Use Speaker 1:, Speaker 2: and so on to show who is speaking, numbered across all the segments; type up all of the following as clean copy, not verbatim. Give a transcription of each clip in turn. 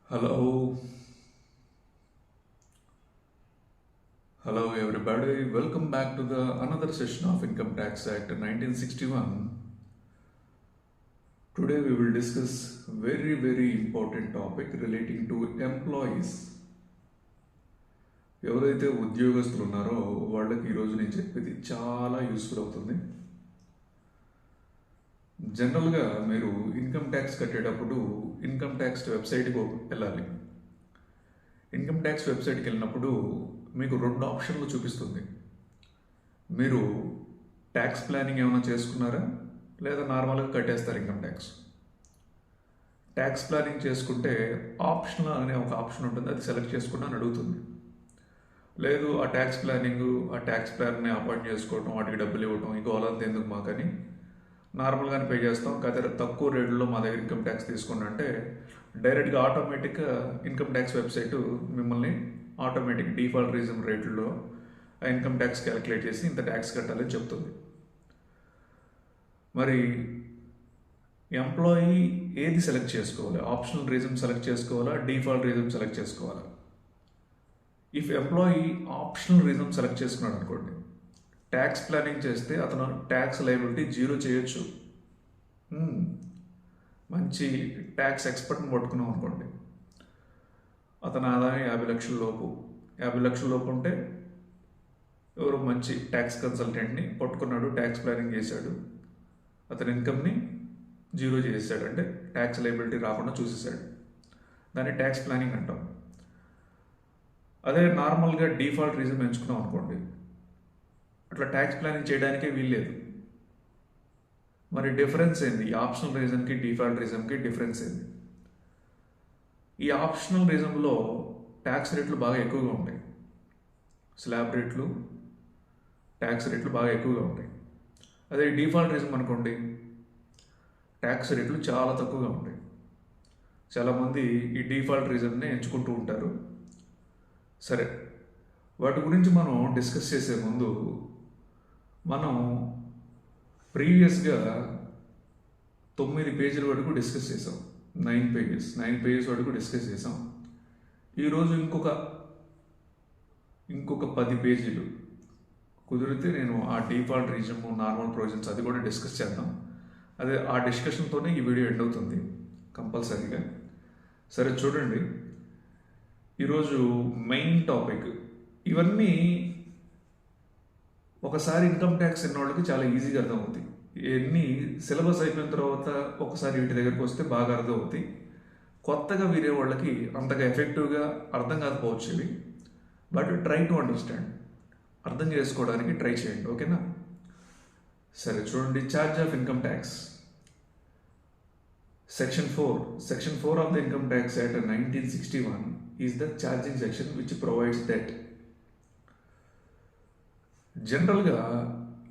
Speaker 1: Hello, hello everybody. Welcome back to the another session of Income Tax Act 1961. Today we will discuss very important topic relating to employees. ఎవరైతే ఉద్యోగస్తులు ఉన్నారో వాళ్ళకి ఈరోజు నేను చెప్పేది చాలా యూస్ఫుల్ అవుతుంది. జనరల్గా మీరు ఇన్కమ్ ట్యాక్స్ కట్టేటప్పుడు ఇన్కమ్ ట్యాక్స్ వెబ్సైట్కి వెళ్ళాలి. ఇన్కమ్ ట్యాక్స్ వెబ్సైట్కి వెళ్ళినప్పుడు మీకు రెండు ఆప్షన్లు చూపిస్తుంది. మీరు ట్యాక్స్ ప్లానింగ్ ఏమైనా చేసుకున్నారా లేదా నార్మల్గా కట్టేస్తారు ఇన్కమ్ ట్యాక్స్. ట్యాక్స్ ప్లానింగ్ చేసుకుంటే ఆప్షనల్ అనే ఒక ఆప్షన్ ఉంటుంది, అది సెలెక్ట్ చేసుకున్నా అని అడుగుతుంది. లేదు ఆ ట్యాక్స్ ప్లానింగ్, ఆ ట్యాక్స్ ప్లాన్ని అపాయింట్ చేసుకోవడం, వాటికి డబ్బులు ఇవ్వడం, ఇంకో వాళ్ళంతా ఎందుకు మాకని నార్మల్గానే పే చేస్తాం, కాకపోతే తక్కువ రేట్లో మా దగ్గర ఇన్కమ్ ట్యాక్స్ తీసుకోండి అంటే డైరెక్ట్గా ఆటోమేటిక్గా ఇన్కమ్ ట్యాక్స్ వెబ్సైట్ మిమ్మల్ని ఆటోమేటిక్ డిఫాల్ట్ రీజన్ రేట్లో ఆ ఇన్కమ్ ట్యాక్స్ క్యాలిక్యులేట్ చేసి ఇంత ట్యాక్స్ కట్టాలని చెప్తుంది. మరి ఎంప్లాయీ ఏది సెలెక్ట్ చేసుకోవాలి? ఆప్షనల్ రీజన్ సెలెక్ట్ చేసుకోవాలా, డిఫాల్ట్ రీజన్ సెలెక్ట్ చేసుకోవాలా? If employee optional reason select చేసుకున్నాడు అనుకోండి, ట్యాక్స్ ప్లానింగ్ చేస్తే అతను ట్యాక్స్ లయబిలిటీ జీరో చేయొచ్చు. మంచి ట్యాక్స్ ఎక్స్పర్ట్ని పట్టుకున్నాం అనుకోండి, అతని ఆదాయం 50 లక్షల లోపు ఉంటే ఎవరు మంచి ట్యాక్స్ కన్సల్టెంట్ని పట్టుకున్నాడు, ట్యాక్స్ ప్లానింగ్ చేశాడు, అతని ఇన్కమ్ని జీరో చేసాడు, అంటే ట్యాక్స్ లయబిలిటీ రాకుండా చూసేసాడు. దాన్ని ట్యాక్స్ ప్లానింగ్ అంటాం. అదే నార్మల్గా డిఫాల్ట్ రీజన్ ఎంచుకున్నాం అనుకోండి, అట్లా ట్యాక్స్ ప్లానింగ్ చేయడానికే వీల్లేదు. మరి డిఫరెన్స్ ఏంది? ఈ ఆప్షనల్ రీజన్కి డిఫాల్ట్ రీజన్కి డిఫరెన్స్ ఏంది? ఈ ఆప్షనల్ రీజన్లో ట్యాక్స్ రేట్లు బాగా ఎక్కువగా ఉంటాయి. స్లాబ్ రేట్లు, ట్యాక్స్ రేట్లు బాగా ఎక్కువగా ఉంటాయి. అదే డిఫాల్ట్ రీజన్ అనుకోండి, ట్యాక్స్ రేట్లు చాలా తక్కువగా ఉంటాయి. చాలామంది ఈ డిఫాల్ట్ రీజన్నే ఎంచుకుంటూ ఉంటారు. సరే, వాటి గురించి మనం డిస్కస్ చేసే ముందు మనం ప్రీవియస్గా 9 పేజీల వరకు డిస్కస్ చేసాం. 9 పేజెస్ వరకు డిస్కస్ చేసాం. ఈరోజు ఇంకొక 10 పేజీలు కుదిరితే నేను ఆ డిఫాల్ట్ రీజన్, నార్మల్ ప్రొవిజన్స్ అది కూడా డిస్కస్ చేద్దాం. అదే ఆ డిస్కషన్తోనే ఈ వీడియో ఎండ్ అవుతుంది కంపల్సరీగా. సరే చూడండి, ఈరోజు మెయిన్ టాపిక్. ఇవన్నీ ఒకసారి ఇన్కమ్ ట్యాక్స్ అన్న వాళ్ళకి చాలా ఈజీగా అర్థమవుతాయి. ఇవన్నీ సిలబస్ అయిపోయిన తర్వాత ఒకసారి వీటి దగ్గరకు వస్తే బాగా అర్థమవుతాయి. కొత్తగా వీరే వాళ్ళకి అంతగా ఎఫెక్టివ్గా అర్థం కాకపోవచ్చు ఇవి. బట్ ట్రై టు అండర్స్టాండ్, అర్థం చేసుకోవడానికి ట్రై చేయండి, ఓకేనా? సరే చూడండి, charge of income tax. Section 4 of the Income Tax Act 1961 is the charging section which provides that జనరల్గా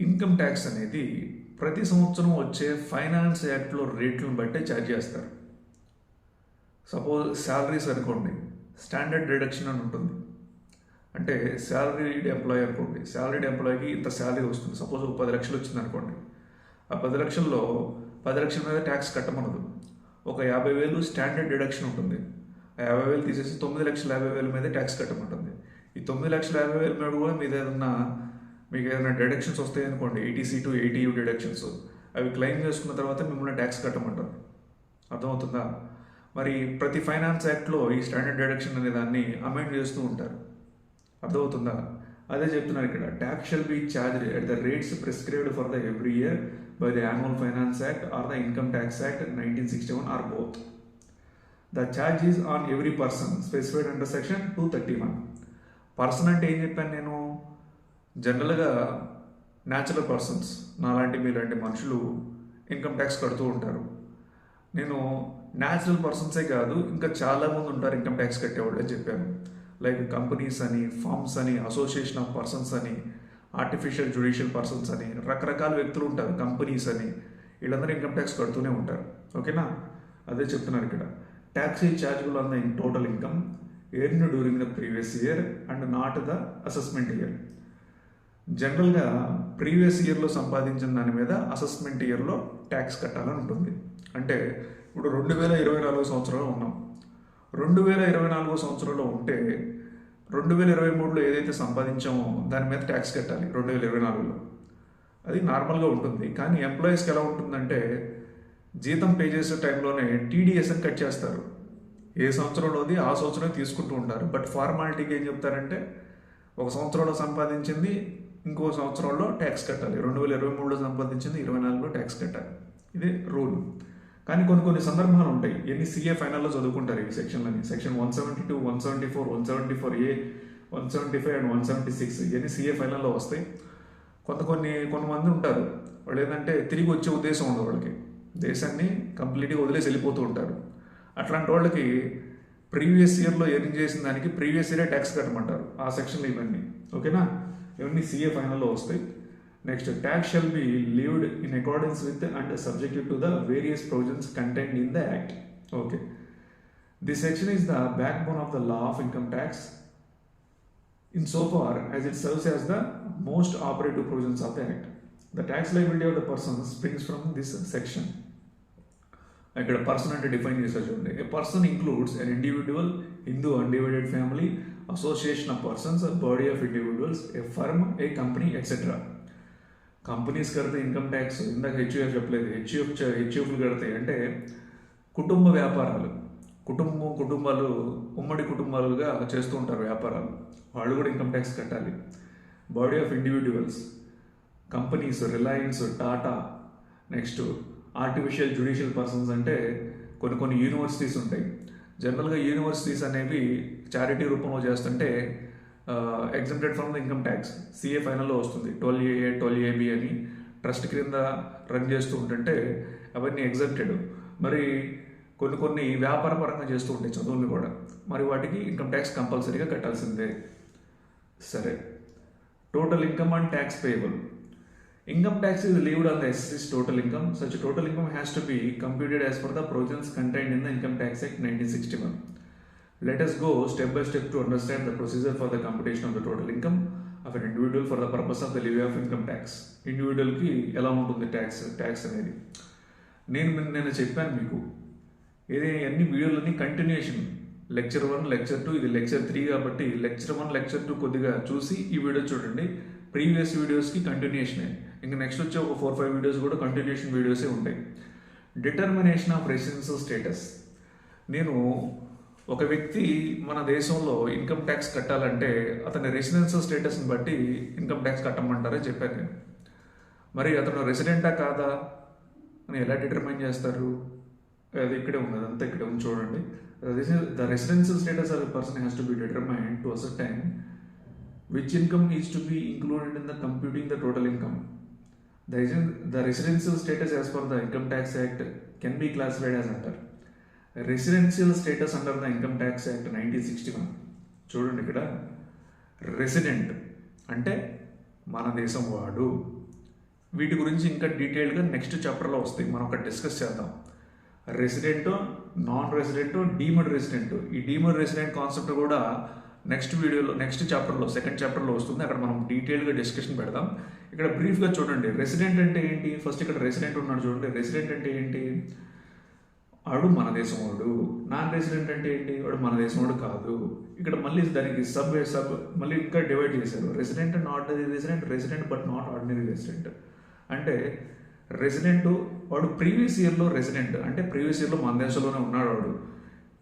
Speaker 1: ఇన్కమ్ ట్యాక్స్ అనేది ప్రతి సంవత్సరం వచ్చే ఫైనాన్స్ యాక్ట్లో రేట్లను బట్టే ఛార్జ్ చేస్తారు. సపోజ్ శాలరీస్ అనుకోండి, స్టాండర్డ్ డిడక్షన్ అని ఉంటుంది. అంటే శాలరీడ్ ఎంప్లాయీ అనుకోండి, శాలరీడ్ ఎంప్లాయీకి ఇంత శాలరీ వస్తుంది. సపోజ్ 10 లక్షలు వచ్చింది అనుకోండి, ఆ 10 లక్షల్లో 10 లక్షల మీద ట్యాక్స్ కట్టమనదు. ఒక 50,000 స్టాండర్డ్ డిడక్షన్ ఉంటుంది. ఆ 50,000 తీసేసి 9,50,000 మీద ట్యాక్స్ కట్టమంటుంది. ఈ 9,50,000 మీద కూడా మీకు ఏదైనా డిడక్షన్స్ వస్తాయి అనుకోండి, 80C to 80U డిడక్షన్స్, అవి క్లెయిమ్ చేసుకున్న తర్వాత మిమ్మల్ని ట్యాక్స్ కట్టమంటారు. అర్థమవుతుందా? మరి ప్రతి ఫైనాన్స్ యాక్ట్లో ఈ స్టాండర్డ్ డిడక్షన్ అనే దాన్ని అమెండ్ చేస్తూ ఉంటారు. అర్థమవుతుందా? అదే చెప్తున్నారు ఇక్కడ, tax shall be charged at the rates prescribed for the every year by the Annual Finance Act or the Income Tax Act 1961 or both. The charge is on every person specified under section 231. Person అంటే ఏం చెప్పాను నేను? జనరల్గా natural persons, నాలాంటి మీలాంటి మనుషులు income tax కడుతూ ఉంటారు. నేను న్యాచురల్ పర్సన్సే కాదు, ఇంకా చాలామంది ఉంటారు ఇన్కమ్ ట్యాక్స్ కట్టేవాళ్ళు అని చెప్పాను. లైక్ కంపెనీస్ అని, ఫార్మ్స్ అని, అసోసియేషన్ ఆఫ్ పర్సన్స్ అని, ఆర్టిఫిషియల్ జ్యుడిషియల్ పర్సన్స్ అని, రకరకాల వ్యక్తులు ఉంటారు, కంపెనీస్ అని, వీళ్ళందరూ ఇన్కమ్ ట్యాక్స్ కడుతూనే ఉంటారు, ఓకేనా? అదే చెప్తున్నారు ఇక్కడ, tax is chargeable on the total income earned during the previous year and not the assessment year. జనరల్గా ప్రీవియస్ ఇయర్లో సంపాదించిన దాని మీద అసెస్మెంట్ ఇయర్లో ట్యాక్స్ కట్టాలని ఉంటుంది. అంటే ఇప్పుడు 2024 సంవత్సరంలో ఉన్నాం. 2024 సంవత్సరంలో ఉంటే 2023లో ఏదైతే సంపాదించామో దాని మీద ట్యాక్స్ కట్టాలి 2024లో. అది నార్మల్గా ఉంటుంది. కానీ ఎంప్లాయీస్కి ఎలా ఉంటుందంటే జీతం పే చేసే టైంలోనే టీడీఎస్ అని కట్ చేస్తారు. ఏ సంవత్సరంలోది ఆ సంవత్సరమే తీసుకుంటూ ఉంటారు. బట్ ఫార్మాలిటీకి ఏం చెప్తారంటే ఒక సంవత్సరంలో సంపాదించింది ఇంకో సంవత్సరంలో ట్యాక్స్ కట్టాలి. 2023లో సంపాదించింది 2024లో ట్యాక్స్ కట్టాలి. ఇది రూల్. కానీ కొన్ని సందర్భాలు ఉంటాయి. ఎన్ని సీఏ ఫైనల్లో చదువుకుంటారు ఈ సెక్షన్లని. సెక్షన్ 172, 174, 174A, 175 అండ్ 176 ఇవన్నీ సీఏ ఫైనల్లో వస్తాయి. కొంతమంది ఉంటారు, వాళ్ళు ఏంటంటే తిరిగి వచ్చే ఉద్దేశం ఉండదు వాళ్ళకి. దేశాన్ని కంప్లీట్గా వదిలేసి వెళ్ళిపోతూ ఉంటారు. అట్లాంటి వాళ్ళకి ప్రీవియస్ ఇయర్లో ఎర్న్ చేసిన దానికి ప్రీవియస్ ఇయరే ట్యాక్స్ కట్టమంటారు. ఆ సెక్షన్లు ఇవన్నీ ఓకేనా. ఇవన్నీ సీఏ ఫైనల్లో వస్తాయి. Next, tax shall be లీవ్డ్ in accordance with and subjected to the various provisions contained in the act. Okay, this section is the back bone of the law of income tax in so far as it serves as the most operative provisions of the act. The tax liability of the person springs from this section. ఇక్కడ person అంటే define చేసా చూడండి. A person includes an individual, Hindu undivided family, association of persons, a body of individuals, a firm, a company, etc. Companies కడితే income tax ఇందాక హెచ్యూఎఫ్ చెప్పలేదు. హెచ్యూఎఫ్లు కడతాయి అంటే కుటుంబ వ్యాపారాలు, కుటుంబాలు ఉమ్మడి కుటుంబాలుగా చేస్తూ ఉంటారు వ్యాపారాలు, వాళ్ళు కూడా ఇన్కమ్ ట్యాక్స్ కట్టాలి. Body of individuals, companies, Reliance, Tata. Next, artificial judicial persons అంటే కొన్ని యూనివర్సిటీస్ ఉంటాయి. జనరల్గా యూనివర్సిటీస్ అనేవి చారిటీ రూపంలో చేస్తుంటే exempted from the income tax. CA ఫైనల్లో వస్తుంది. 12A, 12AB అని ట్రస్ట్ క్రింద రన్ చేస్తూ ఉంటుంటే అవన్నీ ఎగ్జెంప్టెడ్. మరి కొన్ని వ్యాపార పరంగా చేస్తూ ఉంటాయి చదువులు కూడా, మరి వాటికి ఇన్కమ్ ట్యాక్స్ కంపల్సరీగా కట్టాల్సిందే. సరే, total income and tax payable. Income tax is levied on the assessed total income. Such total income has to be computed as per the provisions contained in the Income Tax Act 1961. Let us go step by step to understand the procedure for the computation of the total income of an individual for the purpose of the levy of income tax. ఇండివిజువల్కి ఎలా ఉంటుంది tax అనేది నేను చెప్పాను మీకు. అన్ని వీడియోలన్నీ continuation. Lecture 1, lecture 2, ఇది lecture 3 కాబట్టి లెక్చర్ 1, లెక్చర్ 2 కొద్దిగా చూసి ఈ వీడియో చూడండి. ప్రీవియస్ వీడియోస్కి కంటిన్యూషనే. ఇంకా నెక్స్ట్ వచ్చే ఒక 4-5 వీడియోస్ కూడా కంటిన్యూషన్ వీడియోసే ఉంటాయి. Determination of residential status. నేను ఒక వ్యక్తి మన దేశంలో ఇన్కమ్ ట్యాక్స్ కట్టాలంటే అతని రెసిడెన్షియల్ స్టేటస్ని బట్టి ఇన్కమ్ ట్యాక్స్ కట్టమంటారని చెప్పాను నేను. మరి అతను రెసిడెంటా కాదా అని ఎలా డిటర్మైన్ చేస్తారు? అది ఇక్కడే ఉంది, అదంతా ఇక్కడే ఉంది చూడండి. The residential status of a person has to be determined to ascertain which income is to be included in the computing the total income. The residential status as per the Income Tax Act can be classified as under residential status under the Income Tax Act 1961. చూడండి, ఇక్కడ resident అంటే మన దేశం వాడు. వీటి గురించి ఇంకా డీటెయిల్గా నెక్స్ట్ చాప్టర్లో వస్తాయి, మనం ఒకటి డిస్కస్ చేద్దాం. Resident, non resident, deemed resident. ఈ డీమ్డ్ రెసిడెంట్ కాన్సెప్ట్ కూడా నెక్స్ట్ వీడియోలో, నెక్స్ట్ చాప్టర్లో, సెకండ్ చాప్టర్లో వస్తుంది. అక్కడ మనం డీటెయిల్గా డిస్కషన్ పెడదాం. ఇక్కడ బ్రీఫ్గా చూడండి, రెసిడెంట్ అంటే ఏంటి. ఫస్ట్ ఇక్కడ రెసిడెంట్ ఉన్నాడు చూడండి. రెసిడెంట్ అంటే ఏంటి? వాడు మన దేశం వాడు. నాన్ రెసిడెంట్ అంటే ఏంటి? వాడు మన దేశం వాడు కాదు. ఇక్కడ మళ్ళీ దానికి సబ్ మళ్ళీ ఇంకా డివైడ్ చేశారు. Resident and ordinary resident, resident but not ordinary resident. అంటే రెసిడెంట్ వాడు ప్రీవియస్ ఇయర్లో రెసిడెంట్ అంటే ప్రీవియస్ ఇయర్లో మన దేశంలోనే ఉన్నాడు వాడు.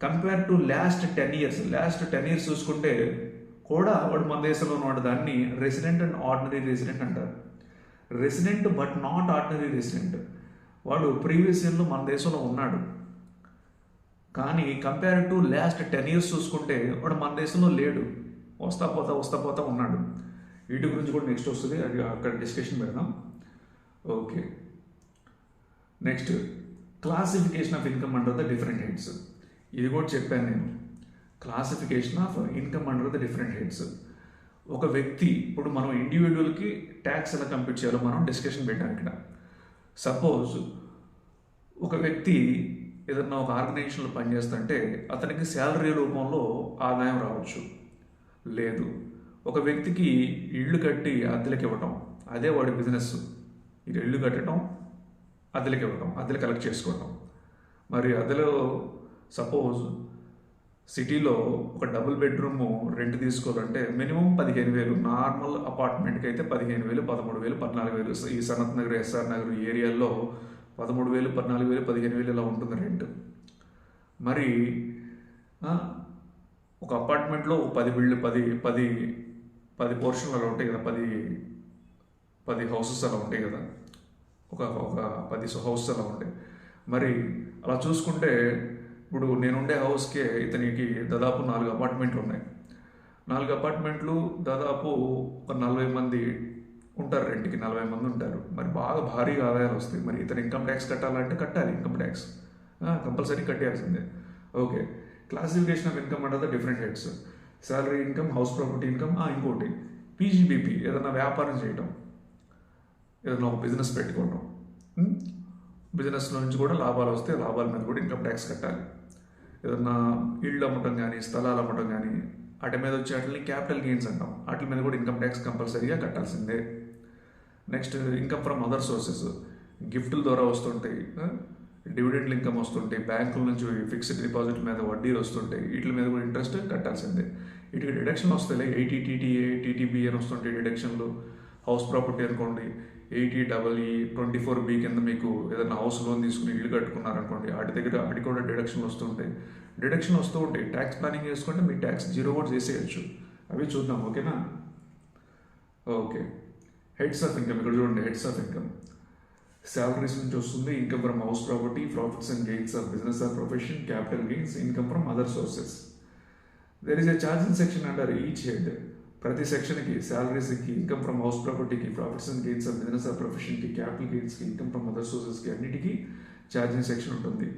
Speaker 1: కంపేర్ టు లాస్ట్ 10 years చూసుకుంటే కూడా వాడు మన దేశంలో ఉన్నాడు. దాన్ని రెసిడెంట్ అండ్ ఆర్డినరీ రెసిడెంట్ అంటారు. Resident but not ordinary resident, వాడు ప్రీవియస్ ఇయర్లో మన దేశంలో ఉన్నాడు, కానీ కంపేర్ టు లాస్ట్ 10 years చూసుకుంటే వాడు మన దేశంలో లేడు, వస్తా పోతా ఉన్నాడు. వీటి గురించి కూడా నెక్స్ట్ వస్తుంది, అది అక్కడ డిస్కషన్ పెడదాం. Okay, next classification of income under the different heads. ఇది కూడా చెప్పాను నేను, classification of income under the different heads. ఒక వ్యక్తి, ఇప్పుడు మనం ఇండివిజువల్కి ట్యాక్స్ ఎలా కంప్యూట్ చేయాలో మనం డిస్కషన్ పెట్టాం ఇక్కడ. సపోజ్ ఒక వ్యక్తి ఏదన్నా ఒక ఆర్గనైజేషన్లో పనిచేస్తుంటే అతనికి శాలరీ రూపంలో ఆదాయం రావచ్చు, లేదు ఒక వ్యక్తికి ఇళ్ళు కట్టి అద్దెలకు ఇవ్వటం, అదే వాడి బిజినెస్. ఇక ఇళ్ళు కట్టడం, అద్దెలకు ఇవ్వటం, అద్దెలు కలెక్ట్ చేసుకోవటం. మరి అద్దెలో సపోజ్ సిటీలో ఒక డబుల్ బెడ్రూమ్ రెంట్ తీసుకోవాలంటే మినిమం 15,000. నార్మల్ అపార్ట్మెంట్కి అయితే 15,000, 13,000, 14,000. ఈ సనత్ నగర్, ఎస్ఆర్ నగర్ ఏరియాల్లో 13,000, 14,000, 15,000 ఇలా ఉంటుంది రెంట్. మరి ఒక అపార్ట్మెంట్లో 10 పోర్షన్లు అలా ఉంటాయి కదా, 10 హౌసెస్ అలా ఉంటాయి కదా, ఒక 10 హౌసెస్ అలా ఉంటాయి. మరి అలా చూసుకుంటే ఇప్పుడు నేనుండే హౌస్కే ఇతనికి దాదాపు 4 అపార్ట్మెంట్లు ఉన్నాయి. 4 అపార్ట్మెంట్లు దాదాపు ఒక 40 మంది ఉంటారు, రెంట్కి 40 మంది ఉంటారు. మరి బాగా భారీగా ఆదాయాలు వస్తాయి. మరి ఇతను ఇన్కమ్ ట్యాక్స్ కట్టాలంటే కట్టాలి, ఇన్కమ్ ట్యాక్స్ కంపల్సరీ కట్టేయాల్సిందే. Okay, classification of income under the different heads: salary income, house property income, ఇంకోటి పీజీబీపీ, ఏదైనా వ్యాపారం చేయటం, ఏదైనా ఒక బిజినెస్ పెట్టుకోవడం. బిజినెస్లో నుంచి కూడా లాభాలు వస్తే లాభాల మీద కూడా ఇన్కమ్ ట్యాక్స్ కట్టాలి. ఏదన్నా ఇళ్ళు అమ్మటం కానీ, స్థలాలు అమ్మటం కానీ, వాటి మీద వచ్చే వాటిని క్యాపిటల్ గెయిన్స్ అంటాం. వాటి మీద కూడా ఇన్కమ్ ట్యాక్స్ కంపల్సరీగా కట్టాల్సిందే. Next income from other sources, గిఫ్టుల ద్వారా వస్తుంటాయి, డివిడెండ్ ఇన్కమ్ వస్తుంటాయి, బ్యాంకుల నుంచి ఫిక్స్డ్ డిపాజిట్ మీద వడ్డీలు వస్తుంటాయి, వీటి మీద కూడా ఇంట్రెస్ట్ కట్టాల్సిందే. వీటికి డిడక్షన్ వస్తాయి, 80 టీటీఏ, టీటీబీ అని వస్తుంటాయి డిడక్షన్లు. హౌస్ ప్రాపర్టీ అనుకోండి, 80EE, 24B కింద మీకు ఏదైనా హౌస్ లోన్ తీసుకుని ఇల్లు కట్టుకున్నారనుకోండి, వాటి దగ్గర వాటికి కూడా డిడక్షన్లు వస్తుంటాయి. డిడక్షన్ వస్తూ ఉంటాయి. ట్యాక్స్ ప్లానింగ్ చేసుకుంటే మీ ట్యాక్స్ 0 కూడా చేసేయచ్చు. అవి చూద్దాం, ఓకేనా? ఓకే, హెడ్స్ ఆఫ్ ఇన్కమ్ ఇక్కడ చూడండి. హెడ్స్ ఆఫ్ ఇన్కమ్ శాలరీస్ నుంచి వస్తుంది, income from house property, profits and gains of business or profession, capital gains, income from other sources. There is a charging section under each head. ప్రతి సెక్షన్కి, శాలరీస్కి, income from house ప్రాపర్టీకి, profits and gains of business or ప్రొఫెషన్కి, capital గెయిన్స్కి, income from other సోర్సెస్కి అన్నిటికీ charging section ఉంటుంది.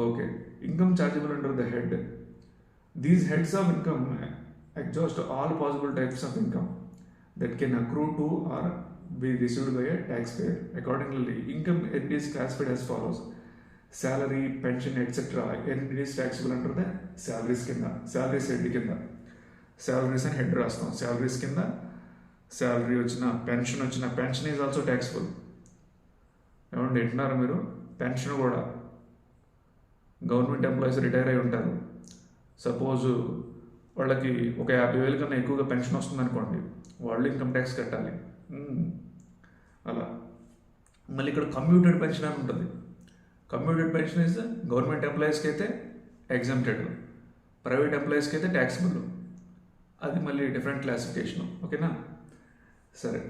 Speaker 1: Okay, income chargeable under the head. These heads of income exhaust all possible types of income that can accrue to or be received by a taxpayer. Accordingly, income earned is classified as follows: salary, pension, etc. earned is taxable under the salaries kinda, salaries head kinda. Salaries and head rastam. Salaries kinda salary ochina, pension is also taxable. ఏమండి వింటున్నారా మీరు? Pension కూడా government employees retire అయి ఉంటారు. Suppose వాళ్ళకి ఒక 50,000 కన్నా ఎక్కువగా పెన్షన్ వస్తుంది అనుకోండి, వాళ్ళు ఇన్కమ్ ట్యాక్స్ కట్టాలి. అలా మళ్ళీ ఇక్కడ కమ్యూటెడ్ పెన్షన్ అని ఉంటుంది. కమ్యూటెడ్ పెన్షన్ ఇస్ గవర్నమెంట్ ఎంప్లాయీస్కి అయితే ఎగ్జామ్టెడ్, ప్రైవేట్ ఎంప్లాయీస్కి అయితే ట్యాక్సిబుల్. అది మళ్ళీ డిఫరెంట్ క్లాసిఫికేషన్, ఓకేనా? సరే,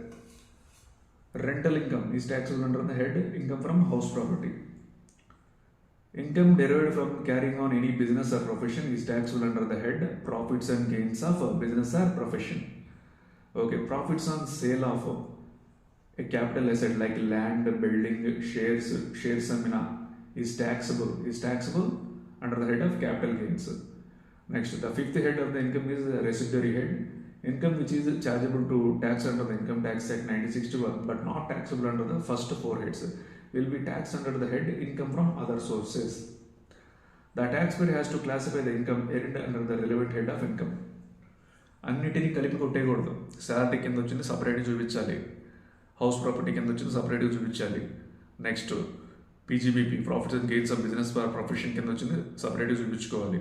Speaker 1: rental income is taxable under the head income from house property. Income derived from carrying on any business or profession is taxable under the head profits and gains of business or profession. Okay, profits on sale of a capital asset like land, building, shares amina is taxable under the head of capital gains. Next, the fifth head of the income is the residuary head. Income which is chargeable to tax under the Income Tax Act 1961 but not taxable under the first 4 heads will be taxed under the head income from other sources. The taxpayer has to classify the income earned under the relevant head of income. అన్నిటినీ కలిపి కొట్టేయకూడదు. Salary కింద వచ్చింది సపరేట్గా చూపించాలి, house property కింద వచ్చింది సపరేట్గా చూపించాలి. Next PGBP, profits and gains of business for profession కింద వచ్చింది సపరేట్గా చూపించుకోవాలి.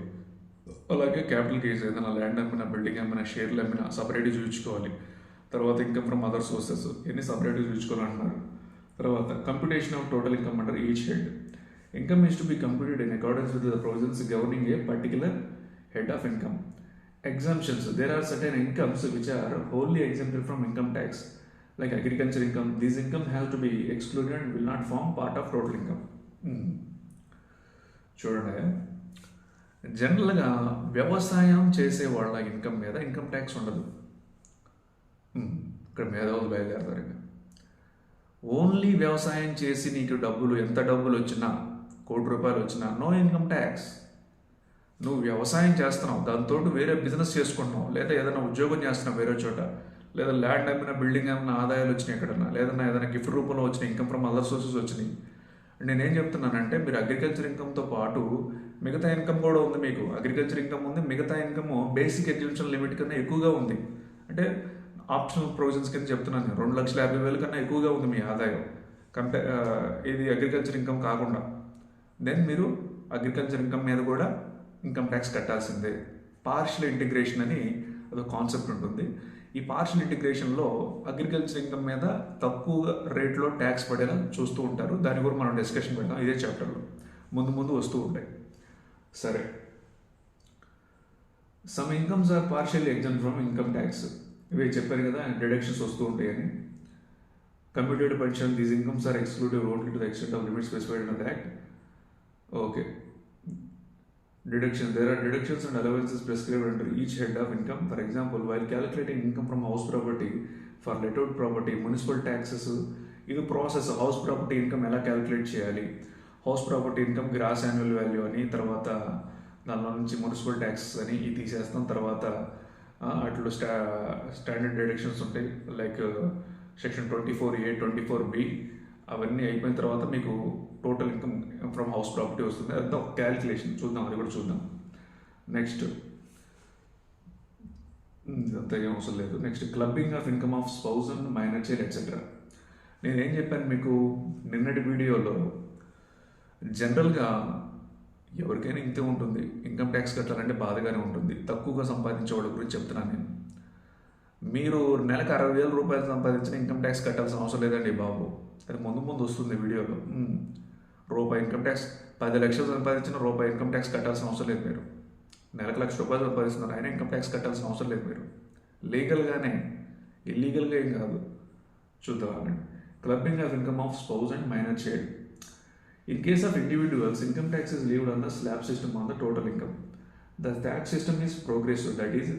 Speaker 1: అలాగే క్యాపిటల్ గెయిన్స్, ఏదైనా ల్యాండ్ అమ్మినా, బిల్డింగ్ అమ్మినా, షేర్లు అమ్మినా సపరేట్గా చూపించుకోవాలి. తర్వాత ఇన్కమ్ ఫ్రమ్ అదర్ సోర్సెస్ ఎన్ని సపరేట్గా చూపించుకోవాలంటున్నారు. తర్వాత computation of total income under each head. Income is to be computed in accordance with the provisions governing A particular head of income. Exemptions: there are certain incomes which are wholly exempted from income tax, like agriculture income. These income have to be excluded and will not form part of total income. చూడండి, జనరల్గా వ్యవసాయం చేసే వాళ్ళ income మీద income tax ఉండదు. ఇక్కడ మేధావులు బయలుదేరతారు. ఇంకా ఓన్లీ వ్యవసాయం చేసి నీకు డబ్బులు, ఎంత డబ్బులు వచ్చినా, ₹1,00,00,000 వచ్చినా నో ఇన్కమ్ ట్యాక్స్. నువ్వు వ్యవసాయం చేస్తున్నావు, దాంతో వేరే బిజినెస్ చేసుకుంటున్నావు, లేదా ఏదైనా ఉద్యోగం చేస్తున్నావు వేరే చోట, లేదా ల్యాండ్ అమ్మిన, బిల్డింగ్ అమ్మిన ఆదాయాలు వచ్చినాయి ఎక్కడన్నా, ఏదైనా గిఫ్ట్ రూపంలో వచ్చినాయి, ఇన్కమ్ ఫ్రమ్ అదర్ సోర్సెస్ వచ్చినాయి. నేనేం చెప్తున్నానంటే మీరు అగ్రికల్చర్ ఇన్కమ్తో పాటు మిగతా ఇన్కమ్ కూడా ఉంది మీకు. అగ్రికల్చర్ ఇన్కమ్ ఉంది, మిగతా ఇన్కమ్ బేసిక్ ఎగ్జిబిషన్ లిమిట్ కన్నా ఎక్కువగా ఉంది. అంటే ఆప్షనల్ ప్రొవిజన్స్ కింద చెప్తున్నాను నేను. 2,50,000 కన్నా ఎక్కువగా ఉంది మీ ఆదాయం ఇది అగ్రికల్చర్ ఇన్కమ్ కాకుండా. దెన్ మీరు అగ్రికల్చర్ ఇన్కమ్ మీద కూడా ఇన్కమ్ ట్యాక్స్ కట్టాల్సిందే. పార్షియల్ ఇంటిగ్రేషన్ అని అదొక కాన్సెప్ట్ ఉంటుంది. ఈ పార్షియల్ ఇంటిగ్రేషన్లో అగ్రికల్చర్ ఇన్కమ్ మీద తక్కువ రేట్లో ట్యాక్స్ పడేలా చూస్తూ ఉంటారు. దాని కూడా మనం డిస్కషన్ పెడతాం ఇదే చాప్టర్లో, ముందు ముందు వస్తూ ఉంటాయి. సరే, some incomes are partially exempt from income tax. ఇవే చెప్పారు కదా, డిడక్షన్స్ వస్తూ ఉంటాయని. Computed pension, these incomes are excluded only to the extent of limits specified in the Act. Okay. Deductions. There are deductions and allowances prescribed under each head of income. For example, while calculating income from house property for let out property, municipal taxes, ఇది ప్రాసెస్. House property income ఎలా calculate చేయాలి, house property income gross annual value అని, తర్వాత దానిలో నుంచి municipal taxes అని ఇది తీసేస్తాం. తర్వాత అట్లు స్టాండర్డ్ డిడక్షన్స్ ఉంటాయి, లైక్ సెక్షన్ 24A, 24B, అవన్నీ అయిపోయిన తర్వాత మీకు total income from house property వస్తుంది. అదంతా ఒక క్యాలిక్యులేషన్ చూద్దాం, అది కూడా చూద్దాం. నెక్స్ట్ ఇదంతా ఏం అవసరం లేదు. Next clubbing of income of spouse and minor child etcetera. నేనేం చెప్పాను మీకు నిన్నటి వీడియోలో, జనరల్గా ఎవరికైనా ఇంతే ఉంటుంది. ఇన్కమ్ ట్యాక్స్ కట్టాలంటే బాధగానే ఉంటుంది. తక్కువగా సంపాదించే వాళ్ళ గురించి చెప్తున్నాను నేను. మీరు నెలకు 60,000 రూపాయలు సంపాదించిన ఇన్కమ్ ట్యాక్స్ కట్టాల్సిన అవసరం లేదండి బాబు. అది ముందు ముందు వస్తుంది వీడియోలో. రూపాయి ఇన్కమ్ ట్యాక్స్, 10 లక్షలు సంపాదించిన రూపాయి ఇన్కమ్ ట్యాక్స్ కట్టాల్సిన అవసరం లేదు మీరు. నెలకు 1,00,000 రూపాయలు సంపాదిస్తున్నారు, అయినా ఇన్కమ్ ట్యాక్స్ కట్టాల్సిన అవసరం లేదు మీరు. లీగల్గానే, ఇల్లీగల్గా ఏం కాదు. చూద్దాం. Clubbing of income of spouse and minor child. In case of individuals, income tax is levied on the slab system on the total income. The tax system is progressive, that is,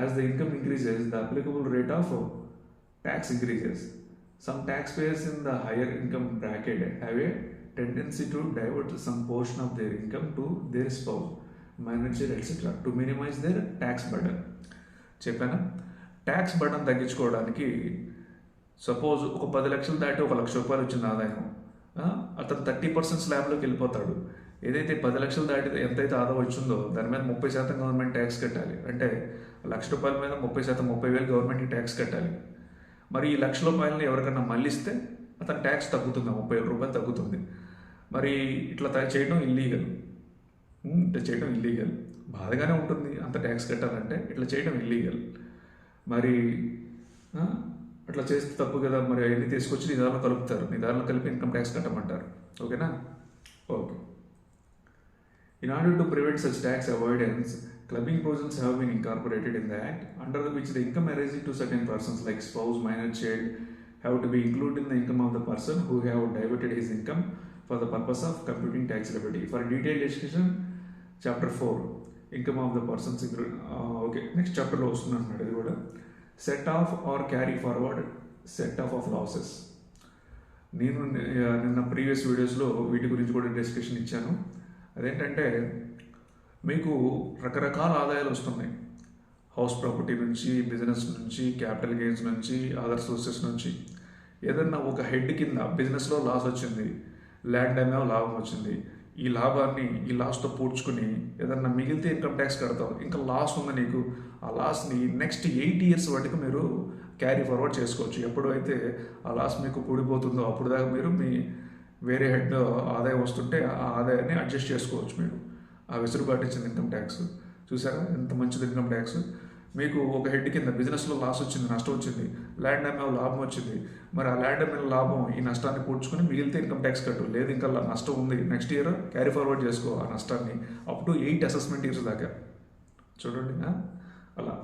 Speaker 1: as the income increases, the applicable rate of tax increases. Some taxpayers in the higher income bracket have a tendency to divert some portion of their income to their spouse, minor child, etc. to minimize their tax burden. చెప్పానా, tax burden తగ్గించుకోవడానికి suppose ఒక 10 లక్షలు దాటి 1,00,000 రూపాయలు వచ్చింది ఆదాయం, అతను 30% స్లాబ్లోకి వెళ్ళిపోతాడు. ఏదైతే 10 లక్షలు దాటి ఎంతైతే ఆదాయం వచ్చిందో దాని మీద 30% గవర్నమెంట్ ట్యాక్స్ కట్టాలి. అంటే 1,00,000 రూపాయల మీద 30%, 30,000 గవర్నమెంట్కి ట్యాక్స్ కట్టాలి. మరి ఈ 1,00,000 రూపాయలని ఎవరికన్నా మళ్ళిస్తే అతని ట్యాక్స్ తగ్గుతుంది, 30,000 రూపాయలు తగ్గుతుంది. మరి ఇట్లా చేయడం ఇల్లీగల్. ఇట్లా చేయడం ఇల్లీగల్. బాధగానే ఉంటుంది అంత ట్యాక్స్ కట్టాలంటే, ఇట్లా చేయడం ఇల్లీగల్. మరి అట్లా చేస్తే తప్పు కదా. మరి అవన్నీ తీసుకొచ్చి నీ దారిలో కలుపుతారు, నీ దారిలో కలిపి ఇన్కమ్ ట్యాక్స్ కట్టమంటారు. ఓకేనా? Okay. In order to prevent such tax avoidance, clubbing provisions have been incorporated in the Act, under which the income arising to certain persons like spouse, minor child, have to be included in the income of the person who have diverted his income for the purpose of computing tax liability. For detailed discussion, Chapter 4, income of the persons. Okay, next chapter lo vastundannadu idi kuda. Set off or carry forward set off of losses. నేను నిన్న previous వీడియోస్లో వీటి గురించి కూడా discussion ఇచ్చాను. అదేంటంటే మీకు రకరకాల ఆదాయాలు వస్తున్నాయి. హౌస్ ప్రాపర్టీ నుంచి, బిజినెస్ నుంచి, క్యాపిటల్ గెయిన్స్ నుంచి, అదర్ సోర్సెస్ నుంచి. ఏదన్నా ఒక హెడ్ కింద బిజినెస్లో లాస్ వచ్చింది, ల్యాండ్ అమ్మేమో లాభం వచ్చింది. ఈ లాభాన్ని ఈ లాస్తో పూడ్చుకుని ఏదన్నా మిగిలితే ఇన్కమ్ ట్యాక్స్ కడతావు. ఇంకా లాస్ ఉంది నీకు, ఆ లాస్ని నెక్స్ట్ 8 ఇయర్స్ వరకు మీరు క్యారీ ఫార్వర్డ్ చేసుకోవచ్చు. ఎప్పుడైతే ఆ లాస్ మీకు కూడిపోతుందో అప్పుడు దాకా మీరు మీ వేరే హెడ్ ఆదాయం వస్తుంటే ఆ ఆదాయాన్ని అడ్జస్ట్ చేసుకోవచ్చు. మీరు ఆ వెసులుబాటు ఇచ్చింది ఇన్కమ్ ట్యాక్స్. చూసారా ఎంత మంచిది ఇన్కమ్ ట్యాక్స్. మీకు ఒక హెడ్ కింద బిజినెస్లో లాస్ వచ్చింది, నష్టం వచ్చింది, ల్యాండ్ అమ్మే లాభం వచ్చింది. మరి ఆ ల్యాండ్ అమ్మిన లాభం ఈ నష్టాన్ని పూడ్చుకొని మిగిలితే ఇన్కమ్ ట్యాక్స్ కట్టు. లేదు ఇంకా నష్టం ఉంది, నెక్స్ట్ ఇయర్ క్యారీ ఫార్వర్డ్ చేసుకో ఆ నష్టాన్ని అప్ టు 8 అసెస్మెంట్ ఇయర్స్ దాకా. చూడండి అలా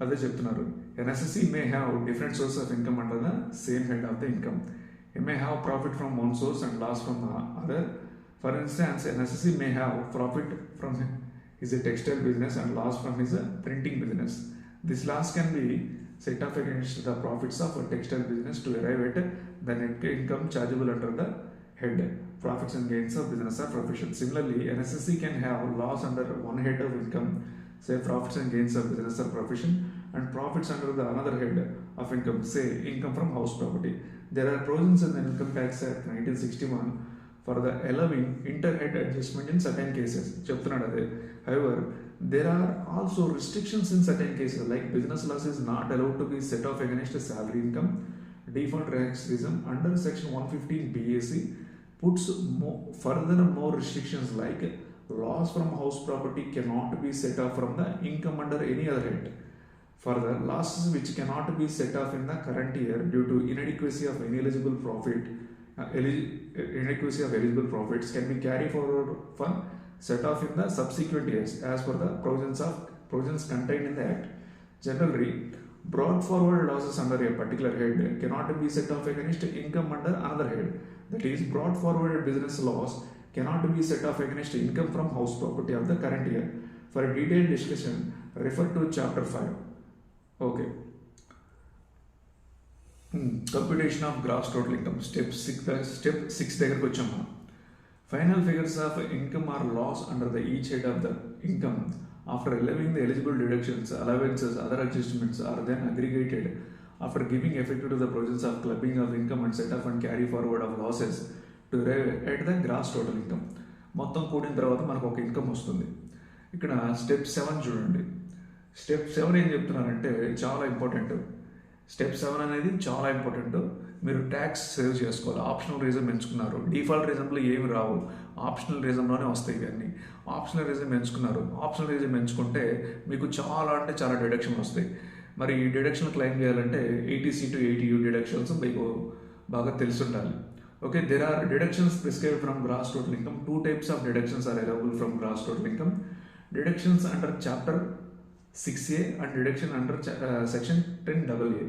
Speaker 1: అదే చెప్తున్నారు. An assessee may have different sources of income under the same head of the income. He may have profit from one source and loss from the other. For instance, an assessee may have profit from his textile business and loss from his printing business. This loss can be set off against the profits of a textile business to arrive at the net income chargeable under the head profits and gains of business or profession. Similarly, an assessee can have loss under one head of income, say profits and gains of business or profession, and profits under the another head of income, say income from house property. There are provisions in the Income Tax Act 1961 for the allowing inter head adjustment in certain cases చెప్తున్నాడు అదే. However there are also restrictions in certain cases like business loss is not allowed to be set off against salary income. Default tax regime under section 115 BAC puts more restrictions like loss from house property cannot be set off from the income under any other head. Further, losses which cannot be set off in the current year due to inadequacy of eligible profits can be carried forward for set off in the subsequent years as per the provisions contained in the Act. Generally, brought forward losses under a particular head cannot be set off against income under another head. That is, brought forward business loss cannot be set off against income from house property of the current year. For a detailed discussion, refer to Chapter 5. Okay. Computation of gross total income. Step 6 దగ్గరకు వచ్చాము. Final figures of income or loss under the each head of the income after allowing the eligible deductions, allowances, other adjustments are then aggregated after giving effect to the provisions of clubbing of income and set off and carry forward of losses to arrive at the gross total income. మొత్తం కూడిన తర్వాత మనకు ఒక income వస్తుంది. ఇక్కడ step 7 చూడండి. Step 7 ఏం చెప్తున్నారంటే చాలా ఇంపార్టెంట్. స్టెప్ 7 అనేది చాలా ఇంపార్టెంట్. మీరు ట్యాక్స్ సేవ్ చేసుకోవాలి. ఆప్షనల్ రీజన్ ఎంచుకున్నారు. డిఫాల్ట్ రీజన్లో ఏమి రావు, ఆప్షనల్ రీజన్లోనే వస్తాయి ఇవన్నీ. ఆప్షనల్ రీజన్ ఎంచుకున్నారు. ఆప్షనల్ రీజన్ ఎంచుకుంటే మీకు చాలా అంటే చాలా డిడక్షన్లు వస్తాయి. మరి ఈ డిడక్షన్ క్లెయిమ్ చేయాలంటే 80C to 80U డిడక్షన్స్ మీకు బాగా తెలిసి ఉండాలి. Okay, there are deductions prescribed from gross total income. 2 types of deductions are available from gross total income. Deductions under Chapter 6A and deduction under Section 10AA.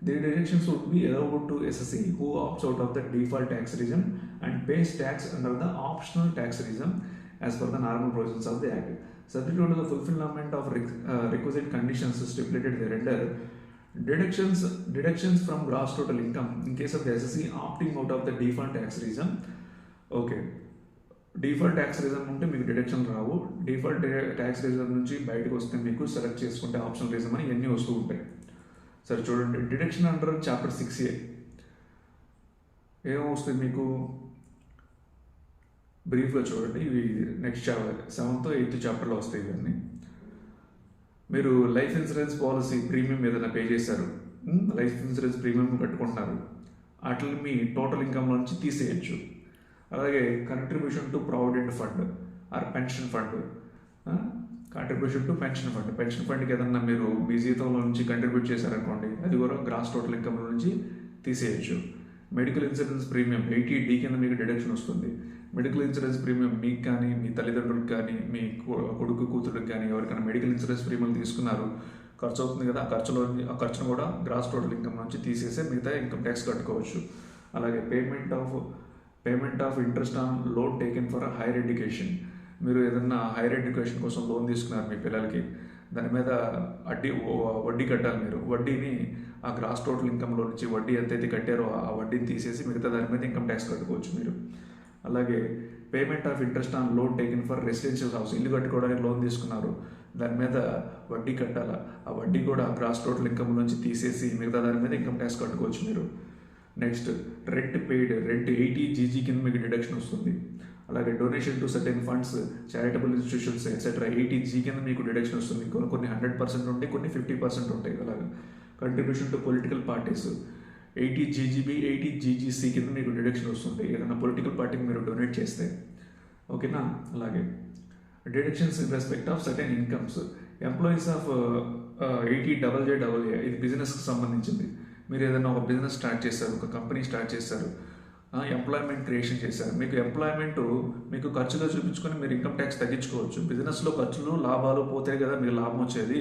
Speaker 1: The deductions would be allowed to SSE who opts out of the default tax regime and pays tax under the optional tax regime as per the normal provisions of the Act. Subject to the fulfillment of requisite conditions stipulated thereunder, deductions from gross total income in case of the SSE opting out of the default tax regime. Okay, default tax reason ఉంటే మీకు deduction రావు. Default tax reason నుంచి బయటకు వస్తే మీకు select చేసుకుంటే optional reason అని ఇవన్నీ వస్తూ ఉంటాయి. సరే చూడండి, డిడక్షన్ అండర్ చాప్టర్ 6A ఏమొస్తుంది మీకు బ్రీఫ్గా చూడండి. ఇవి నెక్స్ట్ చాప్టర్ 7th 8th చాప్టర్లో వస్తాయి ఇవన్నీ. మీరు లైఫ్ ఇన్సూరెన్స్ పాలసీ ప్రీమియం ఏదైనా పే చేశారు, లైఫ్ ఇన్సూరెన్స్ ప్రీమియం కట్టుకుంటున్నారు, వాటిని మీ టోటల్ ఇన్కమ్ నుంచి తీసేయచ్చు. అలాగే contribution to provident fund or pension fund, contribution to pension fund. Pension ఫండ్కి ఏదన్నా మీరు మీ జీతంలో నుంచి కంట్రిబ్యూట్ చేశారనుకోండి, అది కూడా గ్రాస్ టోటల్ ఇన్కమ్ నుంచి తీసేయచ్చు. మెడికల్ ఇన్సూరెన్స్ ప్రీమియం 80D కింద మీకు డిడక్షన్ వస్తుంది. మెడికల్ ఇన్సూరెన్స్ ప్రీమియం మీకు కానీ మీ తల్లిదండ్రులకు కానీ మీ కొడుకు కూతురికి కానీ ఎవరికైనా మెడికల్ ఇన్సూరెన్స్ ప్రీమియం తీసుకున్నారు, ఖర్చు అవుతుంది కదా, ఆ ఖర్చును కూడా గ్రాస్ టోటల్ ఇన్కమ్ నుంచి తీసేసి మిగతా ఇన్కమ్ ట్యాక్స్ కట్టుకోవచ్చు. అలాగే payment of interest on loan taken for higher education. మీరు ఏదన్నా హైయర్ ఎడ్యుకేషన్ కోసం లోన్ తీసుకున్నారు మీ పిల్లలకి, దాని మీద వడ్డీ కట్టాలి. మీరు వడ్డీని ఆ గ్రాస్ టోటల్ ఇన్కమ్లో నుంచి వడ్డీ ఎంతైతే కట్టారో ఆ వడ్డీని తీసేసి మిగతా దాని మీద ఇన్కమ్ ట్యాక్స్ కట్టుకోవచ్చు మీరు. అలాగే payment of interest on loan taken for residential house, ఇల్లు కట్టుకోవడానికి లోన్ తీసుకున్నారు, దాని మీద వడ్డీ కట్టాలా, ఆ వడ్డీ కూడా గ్రాస్ టోటల్ ఇన్కమ్ నుంచి తీసేసి మిగతా దాని మీద ఇన్కమ్ ట్యాక్స్ కట్టుకోవచ్చు మీరు. నెక్స్ట్ రెంట్ 80GG కింద మీకు డిడక్షన్ వస్తుంది. అలాగే donation to certain funds, charitable institutions etcetera 80G కింద మీకు డిడక్షన్ వస్తుంది. కొన్ని 100% ఉంటాయి, కొన్ని 50% ఉంటాయి. అలాగే contribution to political parties 80GGB 80GGC కింద మీకు డిడక్షన్ వస్తుంది ఏదైనా పొలిటికల్ పార్టీకి మీరు డొనేట్ చేస్తే. ఓకేనా. అలాగే deductions in respect of certain incomes. Employees of 80JJAA, ఇది బిజినెస్కి సంబంధించింది. మీరు ఏదైనా ఒక బిజినెస్ స్టార్ట్ చేశారు, ఒక కంపెనీ స్టార్ట్ చేశారు, ఎంప్లాయ్మెంట్ క్రియేషన్ చేశారు. మీకు ఎంప్లాయ్మెంట్ మీకు ఖర్చుగా చూపించుకొని మీరు ఇన్కమ్ ట్యాక్స్ తగ్గించుకోవచ్చు. బిజినెస్లో ఖర్చులు లాభాలు పోతే కదా మీకు లాభం వచ్చేది,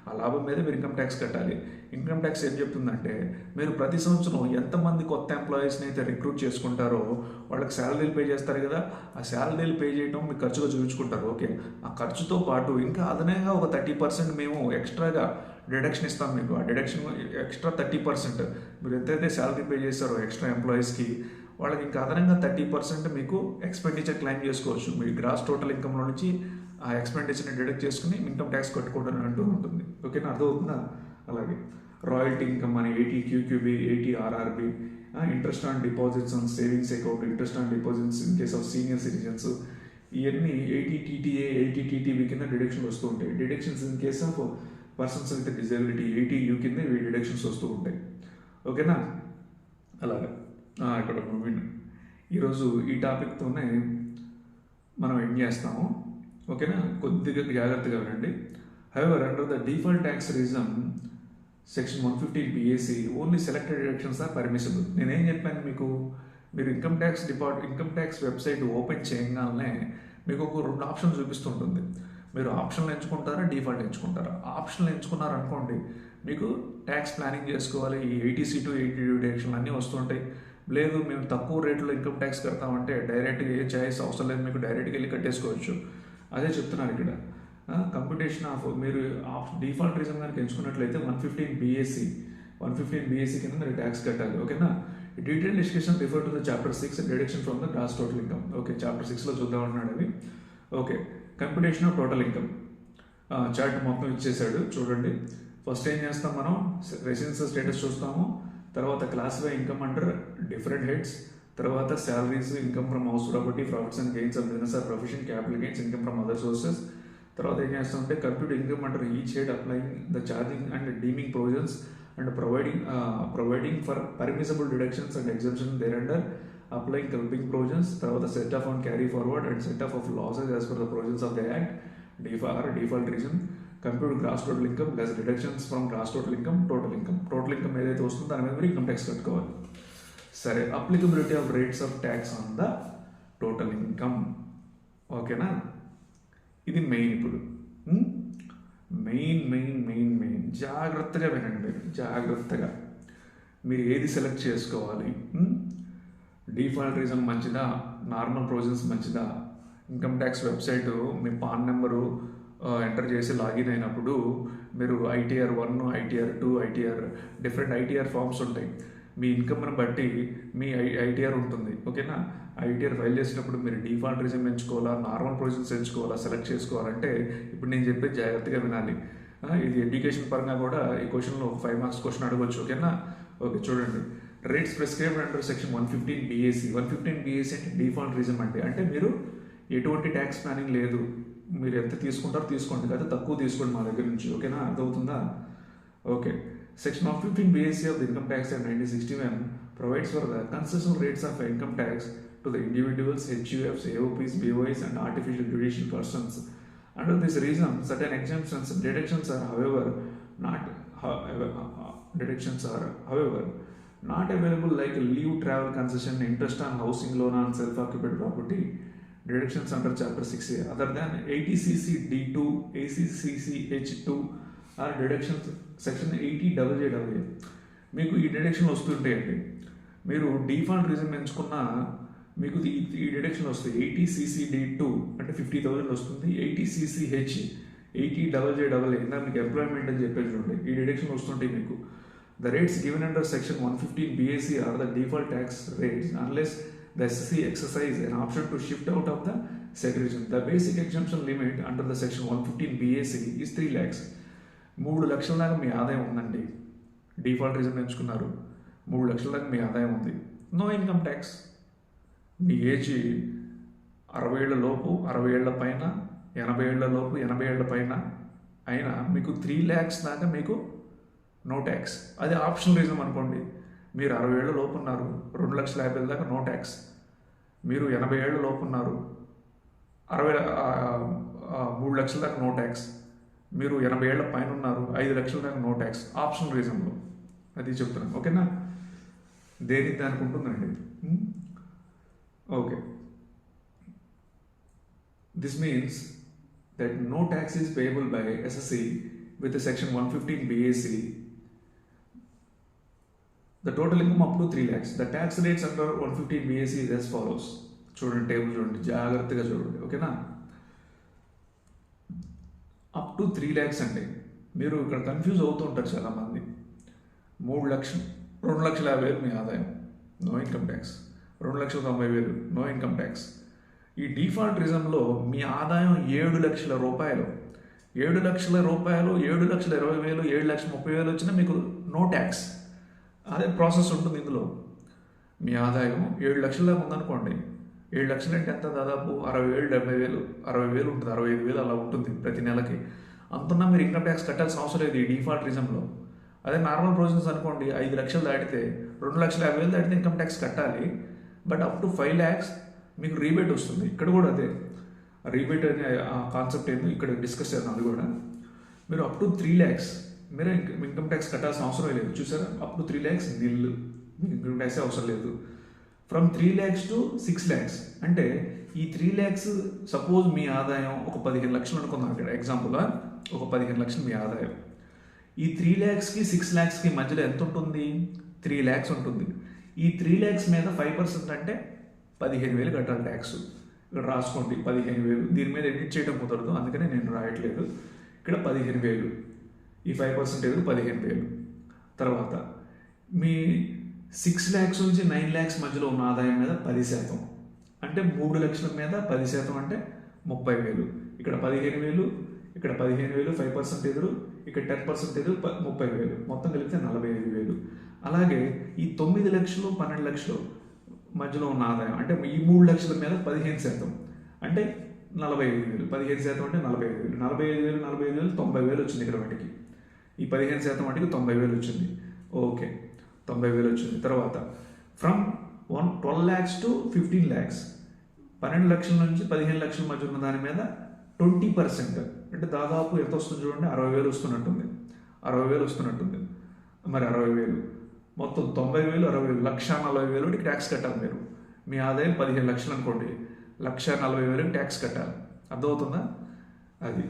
Speaker 1: ఆ లాభం మీద మీరు ఇన్కమ్ ట్యాక్స్ కట్టాలి. ఇన్కమ్ ట్యాక్స్ ఏం చెప్తుందంటే మీరు ప్రతి సంవత్సరం ఎంతమంది కొత్త ఎంప్లాయీస్ని అయితే రిక్రూట్ చేసుకుంటారో వాళ్ళకి శాలరీలు పే చేస్తారు కదా, ఆ శాలరీలు పే చేయడం మీకు ఖర్చుగా చూపించుకుంటారు. ఓకే, ఆ ఖర్చుతో పాటు ఇంకా అదనంగా ఒక 30% మేము ఎక్స్ట్రాగా డిడక్షన్ ఇస్తాం మీకు. ఆ డిడక్షన్ ఎక్స్ట్రా 30% మీరు ఎంతైతే శాలరీ పే చేస్తారో ఎక్స్ట్రా ఎంప్లాయీస్కి, వాళ్ళకి ఇంకా అదనంగా 30% మీకు ఎక్స్పెండిచర్ క్లెయిమ్ చేసుకోవచ్చు. మీ గ్రాస్ టోటల్ ఇన్కమ్లో నుంచి ఆ ఎక్స్పెండిచర్ని డిడక్ట్ చేసుకుని ఇన్కమ్ ట్యాక్స్ కట్టుకోవడం అంటూ ఉంటుంది. ఓకేనా, అర్థమవుతుందా. అలాగే రాయల్టీ ఇన్కమ్ అని 80 QQB, 80 RRB, interest on deposits on savings account, interest on deposits in case of senior citizens, ఇవన్నీ 80 TTA, 80 TTB కింద డిడక్షన్లు వస్తూ ఉంటాయి. Deductions in case of persons with disability 80U కింద డిడక్షన్స్ వస్తూ ఉంటాయి. ఓకేనా? అలాగే ఇక్కడ ఈరోజు ఈ టాపిక్తోనే మనం ఎండ్ చేస్తాము. ఓకేనా? కొద్దిగా జాగ్రత్తగా వినండి. However under the default tax regime section 115 BAC only selected deductions are permissible. నేనేం చెప్పాను మీకు? మీరు ఇన్కమ్ ట్యాక్స్ వెబ్సైట్ ఓపెన్ చేయగానే మీకు ఒక 2 ఆప్షన్స్ చూపిస్తుంటుంది. మీరు ఆప్షన్లు ఎంచుకుంటారా, డిఫాల్ట్ ఎంచుకుంటారా? ఆప్షన్లు ఎంచుకున్నారనుకోండి, మీకు ట్యాక్స్ ప్లానింగ్ చేసుకోవాలి, ఈ 80C to 80D డిడక్షన్ అన్నీ వస్తుంటాయి. లేదు మేము తక్కువ రేట్లో ఇన్కమ్ ట్యాక్స్ కడతామంటే డైరెక్ట్గా ఏ చాయిస్ అవసరం లేదు, మీకు డైరెక్ట్గా వెళ్ళి కట్టేసుకోవచ్చు. అదే చెప్తున్నారు ఇక్కడ. కంప్యూటేషన్ ఆఫ్ మీరు డిఫాల్ట్ రీజన్ కనుక ఎంచుకున్నట్లయితే 115 BAC కింద మీరు ట్యాక్స్ కట్టాలి. ఓకేనా? Detail discussion refer to the chapter 6 deduction from the gross total income. Okay, chapter 6లో చూద్దాం అన్నాడు అవి. Okay, computation of total income chart మొత్తం ఇచ్చేసాడు చూడండి. ఫస్ట్ ఏం చేస్తాం మనం? రెసిడెన్షియల్ స్టేటస్ చూస్తాము, తర్వాత classify income under different heads, తర్వాత salaries, income from house property, profits and gains of business or profession, capital gains, income from other sources. తర్వాత ఏం చేస్తామంటే compute income under each head applying the charging and deeming provisions and providing for permissible deductions and exemption there under applying clubbing provisions. తర్వాత set off on carry forward and set off losses as per the provisions of the act default regime. Compute gross total income plus deductions from gross total income. Total income ఏదైతే వస్తుందో దాని మీద మీరు income tax కట్టుకోవాలి. సరే, applicability of rates of tax on the total income. ఓకేనా? ఇది main. ఇప్పుడు మెయిన్ జాగ్రత్తగా వినండి. జాగ్రత్తగా మీరు ఏది సెలెక్ట్ చేసుకోవాలి? డిఫాల్ట్ రీజన్ మంచిదా, నార్మల్ ప్రొవిజన్స్ మంచిదా? ఇన్కమ్ ట్యాక్స్ వెబ్సైట్ మీ పాన్ నెంబరు ఎంటర్ చేసి లాగిన్ అయినప్పుడు మీరు ITR 1, ITR 2, different ITR forms ఉంటాయి. మీ ఇన్కమ్ని బట్టి మీ ITR ఉంటుంది. ఓకేనా? ITR ఫైల్ చేసినప్పుడు మీరు డిఫాల్ట్ రీజన్ ఎంచుకోవాలా, నార్మల్ ప్రొవిజన్స్ ఎంచుకోవాలా, సెలెక్ట్ చేసుకోవాలంటే ఇప్పుడు నేను చెప్పేది జాగ్రత్తగా వినాలి. ఇది ఎడ్యుకేషన్ పరంగా కూడా ఈ క్వశ్చన్లో 5 మార్క్స్ క్వశ్చన్ అడగవచ్చు. ఓకేనా? ఓకే, చూడండి. Rates prescribed under section 115 BAC. 115 BAC అంటే డిఫాల్ట్ రీజన్ అంటే మీరు ఎటువంటి ట్యాక్స్ ప్లానింగ్ లేదు, మీరు ఎంత తీసుకుంటారో తీసుకోండి, కదా తక్కువ తీసుకోండి మా దగ్గర నుంచి. ఓకేనా? అర్థమవుతుందా? Okay. Section 115 BAC of the income tax act 1961 provides for the concessional rates of income tax to the individuals, HUFs, AOPs, BOIs and artificial judicial persons. Under this reason, certain exemptions deductions are however not available, like leave travel concession, interest on housing loan on self-occupied property, deductions under chapter 6A, other than 80CC D2, ACCC H2 are deductions section 80JJA. మీకు ఈ deduction వస్తుంటాయండి. మీరు default reason ఎంచుకున్న మీకు ఈ deduction వస్తాయి. 80CC D2 అంటే 50,000 వస్తుంది. 80CC H 80JJA ఇందా మీకు ఎంప్లాయ్మెంట్ అని చెప్పేసి చూడండి. ఈ డిడక్షన్ వస్తుంటాయి మీకు. The rates given under section 115 BAC are the default tax rates unless the SSC exercise an option to shift out of the segregation. The basic exemption limit under the section 115 BAC is 3 lakhs. 3 లక్షల దాకా మీ ఆదాయం ఉందండి. Default reason ఎంచుకున్నారు, 3 లక్షల దాకా మీ ఆదాయం ఉంది. No income tax. మీ ఏజ్ 60 ఏళ్ల లోపు, 60 ఏళ్ల పైన, 80 ఏళ్ల లోపు, 80 ఏళ్ల పైన అయినా మీకు 3 lakhs దాకా మీకు నో ట్యాక్స్. అది ఆప్షనల్ రీజన్ అనుకోండి. మీరు 60 ఏళ్ల లోపు ఉన్నారు, 2,50,000 దాకా నో ట్యాక్స్. మీరు 80 ఏళ్ల లోపు ఉన్నారు, 3 లక్షల దాకా నో ట్యాక్స్. మీరు 80 ఏళ్ల పైన ఉన్నారు, 5 లక్షల దాకా నో ట్యాక్స్. ఆప్షనల్ రీజన్లో అది చెప్తున్నాను. ఓకేనా? దేనికి దానికి ఉంటుందండి. Okay, this means that no tax is payable by SSC with section 115 BAC. The total income up to 3 lakhs. The tax rates under 115 BAC is as follows. చూడండి, టేబుల్ చూడండి, జాగ్రత్తగా చూడండి. ఓకేనా? అప్ టు 3 lakhs అండి. మీరు ఇక్కడ confuse అవుతూ ఉంటారు చాలామంది. 2,50,000 మీ ఆదాయం, no income tax. 2,90,000 no income tax. ఈ డిఫాల్ట్ రీజన్లో మీ ఆదాయం 7 లక్షల రూపాయలు, రూ. 7,20,000, 7,30,000 వచ్చినా మీకు నో ట్యాక్స్. అదే ప్రాసెస్ ఉంటుంది ఇందులో. మీ ఆదాయం 7 లక్షల దాకా ఉందనుకోండి, 7 లక్షలు అంటే ఎంత, దాదాపు 60,000, 70,000, 60,000 ఉంటుంది, 65,000 అలా ఉంటుంది ప్రతి నెలకి. అంతున్నా మీరు ఇన్కమ్ ట్యాక్స్ కట్టాల్సిన అవసరం లేదు ఈ డిఫాల్ట్ రీజన్లో. అదే నార్మల్ ప్రొవిజన్స్ అనుకోండి, 5 లక్షలు దాటితే 2,50,000 దాటితే ఇన్కమ్ ట్యాక్స్ కట్టాలి. బట్ అప్ టు 5 lakhs మీకు రీబేట్ వస్తుంది. ఇక్కడ కూడా అదే రీబేట్ అనే కాన్సెప్ట్ ఏందో ఇక్కడ డిస్కస్ చేద్దాం. అది కూడా మీరు అప్ టు 3 lakhs మీరు ఇన్కమ్ ట్యాక్స్ కట్టాల్సిన అవసరం లేదు. చూసారా, అప్ టు 3 lakhs నిల్లు, మీకు ఇన్కమ్ ట్యాక్స్ అవసరం లేదు. ఫ్రమ్ 3 lakhs to 6 lakhs అంటే ఈ 3 lakhs సపోజ్ మీ ఆదాయం ఒక 15 లక్షలు అనుకుందాం. ఇక్కడ ఎగ్జాంపుల్ ఒక 15 లక్షలు మీ ఆదాయం. ఈ 3 lakhsకి 6 lakhsకి మధ్యలో ఎంత ఉంటుంది? 3 lakhs ఉంటుంది. ఈ 3 lakhs మీద 5% అంటే 15,000 కట్టాలి ట్యాక్స్. ఇక్కడ రాసుకోండి 15,000. దీని మీద ఎడిట్ చేయడం కుదరదు, అందుకనే నేను రాయట్లేదు. ఇక్కడ 15,000, ఈ 5% 15,000. తర్వాత మీ 6 lakhs నుంచి 9 lakhs మధ్యలో ఉన్న ఆదాయం మీద 10%, అంటే 3 లక్షల మీద 10% అంటే 30,000. ఇక్కడ 15,000, ఇక్కడ 15,000, 5% ఎదురు, ఇక్కడ 10% ఎదురు 30,000, మొత్తం కలిపితే 45,000. అలాగే ఈ 9 లక్షలు 12 లక్షలు మధ్యలో ఉన్న ఆదాయం అంటే ఈ 3 లక్షల మీద 15% అంటే 45,000. 15% అంటే 45,000. 45,000 90,000 వచ్చింది ఇక్కడ వాటికి. ఈ 15% వాటికి 90,000 వచ్చింది. ఓకే, 90,000 వచ్చింది. తర్వాత ఫ్రమ్ 12 lakhs to 15 lakhs 12 లక్షల నుంచి 15 లక్షల మధ్య ఉన్న దాని మీద 20% అంటే దాదాపు ఎంత వస్తుంది చూడండి, 60,000 వస్తున్నట్టుంది. 60,000 వస్తున్నట్టుంది. మరి 60,000 మొత్తం 90,000, 60,000, 1,40,000 ట్యాక్స్ కట్టాలి మీరు. మీ ఆదాయం 15 లక్షలు అనుకోండి, 1,40,000 ట్యాక్స్ కట్టాలి. అర్థమవుతుందా? అది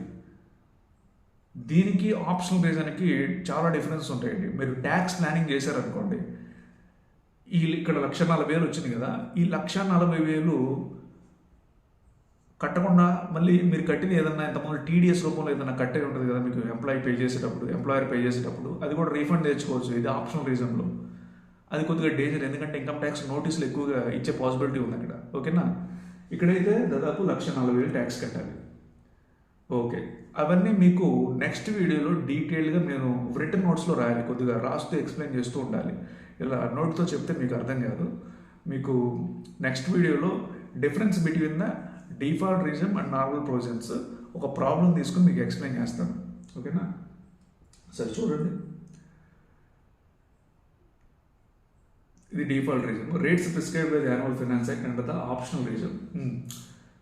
Speaker 1: దీనికి ఆప్షనల్ రీజన్కి చాలా డిఫరెన్స్ ఉంటాయండి. మీరు ట్యాక్స్ ప్లానింగ్ చేశారనుకోండి, ఇక్కడ 1,40,000 వచ్చింది కదా, ఈ 1,40,000 కట్టకుండా మళ్ళీ మీరు కట్టిన ఏదన్నా ఇంతకుముందు టీడీఎస్ రూపంలో ఏదైనా కట్టే ఉంటుంది కదా మీకు, ఎంప్లాయర్ పే చేసేటప్పుడు అది కూడా రీఫండ్ తెచ్చుకోవచ్చు. ఇది ఆప్షనల్ రీజన్లో. అది కొద్దిగా డేంజర్, ఎందుకంటే ఇన్కమ్ ట్యాక్స్ నోటీసులు ఎక్కువగా ఇచ్చే పాసిబిలిటీ ఉంది అక్కడ. ఓకేనా? ఇక్కడైతే దాదాపు 1,40,000 ట్యాక్స్ కట్టాలి. ఓకే, అవన్నీ మీకు నెక్స్ట్ వీడియోలో డీటెయిల్గా నేను రిటర్న్ నోట్స్లో రాయాలి. కొద్దిగా రాస్తూ ఎక్స్ప్లెయిన్ చేస్తూ ఉండాలి. ఇలా నోట్తో చెప్తే మీకు అర్థం కాదు. మీకు నెక్స్ట్ వీడియోలో difference between the default reason and normal provisions ఒక ప్రాబ్లం తీసుకుని మీకు ఎక్స్ప్లెయిన్ చేస్తాను. ఓకేనా? సరే చూడండి, ఇది default reason. Rates prescribe by the annual finance act and the optional reason.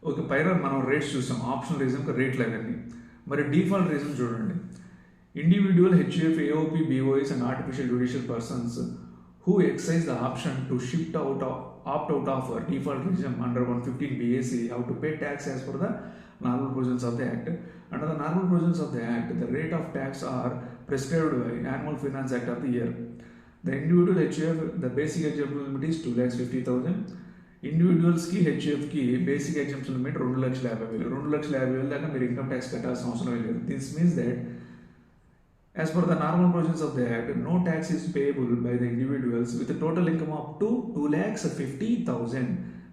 Speaker 1: Okay, పైన మనం రేట్స్ చూసాం, ఆప్షనల్ రీజన్కి రేట్లు అవన్నీ. మరి డిఫాల్ట్ రీజన్ చూడండి, individual HUF, AOP, BOS and artificial judicial persons who exercise the option to opt out of a default regime under 115 BAC have to pay tax as per the normal provisions of the Act. Under the normal provisions of the Act, the rate of tax are prescribed by Annual Finance Act of the year. The individual HUF, the basic exemption limit is 2,50,000. Individuals ki HUF ki basic exemption limit 2,50,000. 2,50,000 దాకా మీరు income tax కట్టాల్సిన అవసరం లేదు. This means that as per the normal provisions of the Act, no tax is payable by the individuals with a total income up to 2,50,000.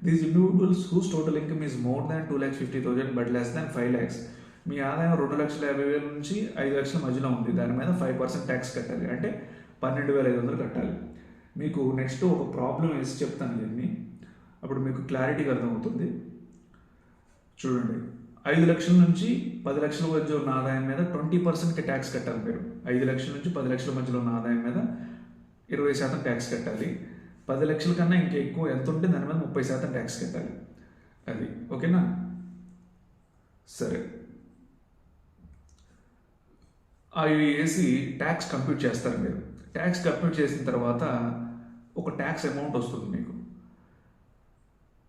Speaker 1: These individuals whose total income is more than 2,50,000 but less than 5 lakhs. మీ ఆదాయం 2,50,000 నుంచి 5 లక్షల మధ్యలో ఉంది, దాని మీద 5% tax కట్టాలి, అంటే 12,500 కట్టాలి. మీకు నెక్స్ట్ ఒక ప్రాబ్లం వేసి చెప్తాను ఇవన్నీ, అప్పుడు మీకు క్లారిటీగా అర్థమవుతుంది. చూడండి, 5 లక్షల నుంచి 10 లక్షల మధ్య ఉన్న ఆదాయం మీద 20% ట్యాక్స్ కట్టాలి మీరు. 5 లక్షల నుంచి 10 లక్షల మధ్యలో ఉన్న ఆదాయం మీద 20% ట్యాక్స్ కట్టాలి. 10 లక్షల కన్నా ఇంకా ఎక్కువ ఎంత ఉంటే దాని మీద 30% ట్యాక్స్ కట్టాలి. అది ఓకేనా? సరే, అవి వేసి ట్యాక్స్ కంప్యూట్ చేస్తారు మీరు. ట్యాక్స్ కంప్యూట్ చేసిన తర్వాత ఒక ట్యాక్స్ అమౌంట్ వస్తుంది మీకు.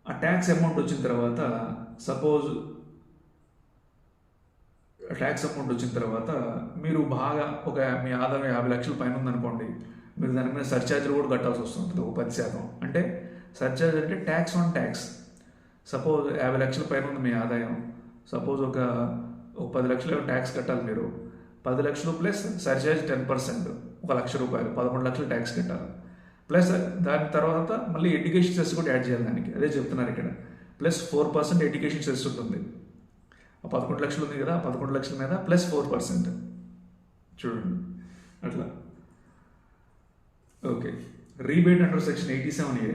Speaker 1: ఆ ట్యాక్స్ అమౌంట్ వచ్చిన తర్వాత సపోజ్ ట్యాక్స్ అమౌంట్ వచ్చిన తర్వాత మీరు బాగా మీ ఆదాయం 50 లక్షల పైన ఉందనుకోండి, మీరు దాని మీద సర్ఛార్జ్లు కూడా కట్టాల్సి వస్తుంది ఒక 10%. అంటే సర్ఛార్జ్ అంటే ట్యాక్స్ ఆన్ ట్యాక్స్. సపోజ్ 50 లక్షల పైన ఉంది మీ ఆదాయం, సపోజ్ ఒక 10 లక్షలు ట్యాక్స్ కట్టాలి మీరు. 10 లక్షలు ప్లస్ సర్ఛార్జ్ 10%, 1,00,000 రూపాయలు, 11 లక్షలు ట్యాక్స్ కట్టాలి. ప్లస్ దాని తర్వాత మళ్ళీ ఎడ్యుకేషన్ సెస్ కూడా యాడ్ చేయాలి దానికి. అదే చెప్తున్నారు ఇక్కడ. ప్లస్ 4% ఎడ్యుకేషన్ సెస్ ఉంటుంది. ఆ 11 లక్షలు ఉంది కదా, 11 లక్షల మీద ప్లస్ 4%. చూడండి అట్లా. Okay, rebate under section 87A.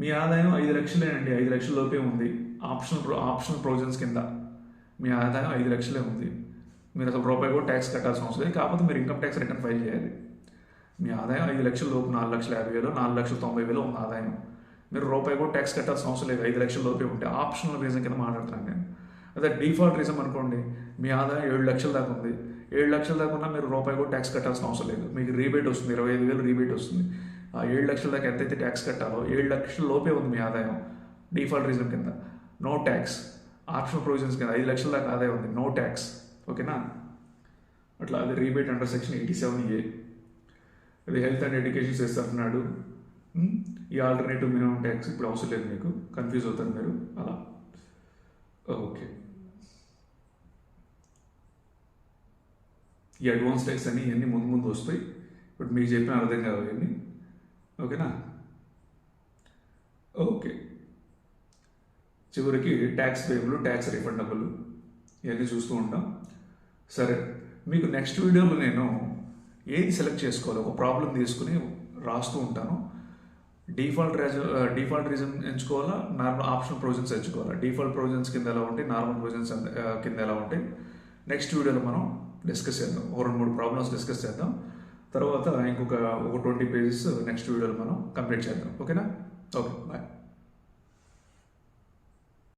Speaker 1: మీ ఆదాయం 5 లక్షలేనండి, 5 లక్షల లోపే ఉంది. ఆప్షనల్ ప్రొవిజన్స్ కింద మీ ఆదాయం 5 లక్షలే ఉంది. మీరు అసలు రూపాయి కూడా ట్యాక్స్ కట్టాల్సిన అవసరం లేదు. కాకపోతే మీరు ఇన్కమ్ ట్యాక్స్ రిటర్న్ ఫైల్ చేయాలి. మీ ఆదాయం 5 లక్షల లోపు 4,50,000, 4,90,000 ఉంది ఆదాయం. మీరు రూపాయి కూడా ట్యాక్స్ కట్టాల్సిన అవసరం లేదు 5 లక్షల లోపే ఉంటే. ఆప్షనల్ రీజన్ కింద మాట్లాడుతున్నాను నేను. అదే డిఫాల్ట్ రీజన్ అనుకోండి, మీ ఆదాయం 7 లక్షల దాకా ఉంది. 7 లక్షల దాకా ఉన్నా మీరు రూపాయి కూడా ట్యాక్స్ కట్టాల్సిన అవసరం లేదు. మీకు రీబేట్ వస్తుంది, 25,000 రీబేట్ వస్తుంది. ఆ 7 లక్షల దాకా ఎంతైతే ట్యాక్స్ కట్టాలో 7 లక్షల లోపే ఉంది మీ ఆదాయం, డిఫాల్ట్ రీజన్ కింద నో ట్యాక్స్. ఆప్షనల్ ప్రొవిజన్స్ కింద 5 లక్షల దాకా ఆదాయం ఉంది, నో ట్యాక్స్. ఓకేనా? అట్లా అది రీబేట్ అండర్ సెక్షన్ 87A. ఇది హెల్త్ అండ్ ఎడ్యుకేషన్ సెస్ అంటున్నాడు. ఈ ఆల్టర్నేటివ్ మినిమం ట్యాక్స్ ఇప్పుడు అవసరం లేదు, మీకు కన్ఫ్యూజ్ అవుతారు మీరు అలా. ఓకే, ఈ అడ్వాన్స్ ట్యాక్స్ అని ఇవన్నీ ముందు ముందు వస్తాయి. ఇప్పుడు మీకు చెప్పిన అర్థం కావు ఇవన్నీ. ఓకేనా? ఓకే, చివరికి ట్యాక్స్ పేబుల్, ట్యాక్స్ రిఫండబుల్ ఇవన్నీ చూస్తూ ఉంటాం. సరే, మీకు నెక్స్ట్ వీడియోలో నేను ఏది సెలెక్ట్ చేసుకోవాలి, ఒక ప్రాబ్లం తీసుకుని రాస్తూ ఉంటాను. డిఫాల్ట్ రీజన్ ఎంచుకోవాలా, నార్మల్ ఆప్షనల్ ప్రొవిజన్స్ ఎంచుకోవాలా, డిఫాల్ట్ ప్రొవిజన్స్ కింద ఎలా ఉంటాయి, నార్మల్ ప్రొవిజన్స్ కింద ఎలా ఉంటాయి, నెక్స్ట్ వీడియోలో మనం డిస్కస్ చేద్దాం. 2-3 ప్రాబ్లమ్స్ డిస్కస్ చేద్దాం. తర్వాత ఇంకొక 20 పేజెస్ నెక్స్ట్ వీడియోలో మనం కంప్లీట్ చేద్దాం. ఓకేనా? Okay, bye.